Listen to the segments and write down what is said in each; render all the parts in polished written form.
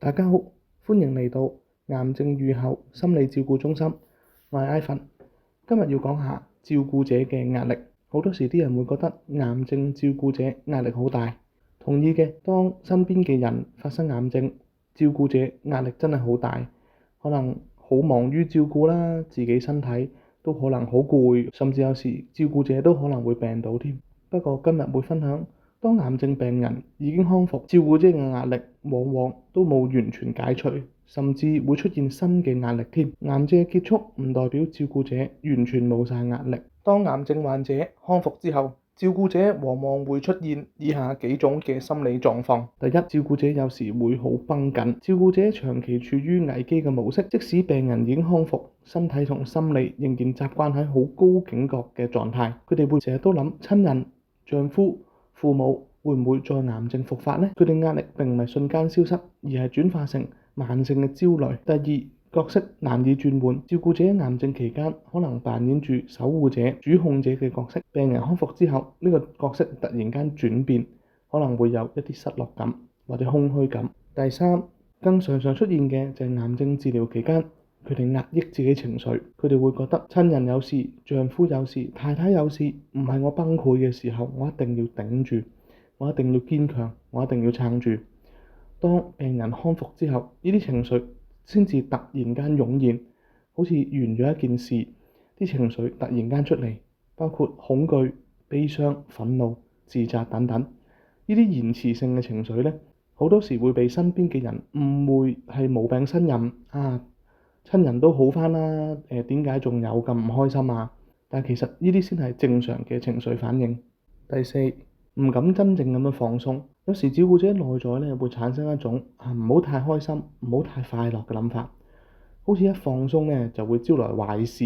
大家好，歡迎嚟到癌症預後心理照顧中心，我係 Ivan。今日要講下照顧者嘅壓力。好多時啲人會覺得癌症照顧者壓力好大，同意嘅。當身邊嘅人發生癌症，照顧者壓力真係好大，可能好忙於照顧啦，自己身體都可能好攰，甚至有時照顧者都可能會病倒添。不過今日會分享，當癌症病人已經康復，照顧者嘅壓力往往都冇完全解除，甚至會出現新嘅壓力添。癌症嘅結束唔代表照顧者完全冇晒壓力。當癌症患者康復之後，照顧者往往會出現以下幾種嘅心理狀況。第一，照顧者有時會好繃緊，照顧者長期處於危機嘅模式，即使病人已經康復，身體同心理仍然習慣喺好高警覺嘅狀態。佢哋會成日都諗親人、丈夫、父母會唔會再癌症復發呢？佢哋壓力並唔係瞬間消失，而係轉化成慢性嘅焦慮。第二，角色難以轉換，照顧者癌症期間可能扮演住守護者、主控者嘅角色，病人康復之後，呢個角色突然間轉變，可能會有一啲失落感或者空虛感。第三，更常常出現嘅就係癌症治療期間，佢哋壓抑自己情緒，佢哋會覺得親人有事、丈夫有事、太太有事，唔係我崩潰嘅時候，我一定要頂住，我一定要堅強，我一定要撐住。當病人康復之後，呢啲情緒先至突然間湧現，好似完咗一件事，啲情緒突然間出嚟，包括恐懼、悲傷、憤怒、自責等等。呢啲延遲性嘅情緒呢，好多時會被身邊嘅人誤會係無病呻吟啊，親人都好返啦，點解仲有咁唔開心啊？但其實呢啲先係正常嘅情緒反應。第四，唔敢真正咁樣放鬆，有時照顧者內在呢會產生一種唔好太開心、唔好太快樂嘅諗法，好似一放鬆呢就會招來壞事，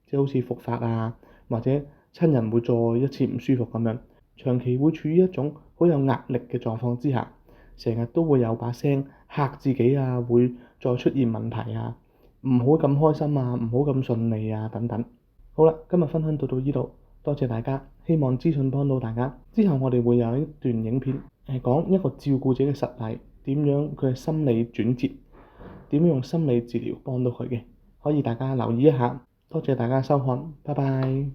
即係好似復發啊，或者親人會再一次唔舒服咁樣。長期會處於一種好有壓力嘅狀況之下，成日都會有把聲嚇自己啊，會再出現問題啊，唔好咁開心啊，唔好咁順利啊等等。好啦，今日分享到呢度，多謝大家，希望資訊幫到大家。之後我哋會有一段影片講一個照顧者嘅實例，點樣佢嘅心理轉折，點樣用心理治療幫到佢嘅，可以大家留意一下。多謝大家收看，拜拜。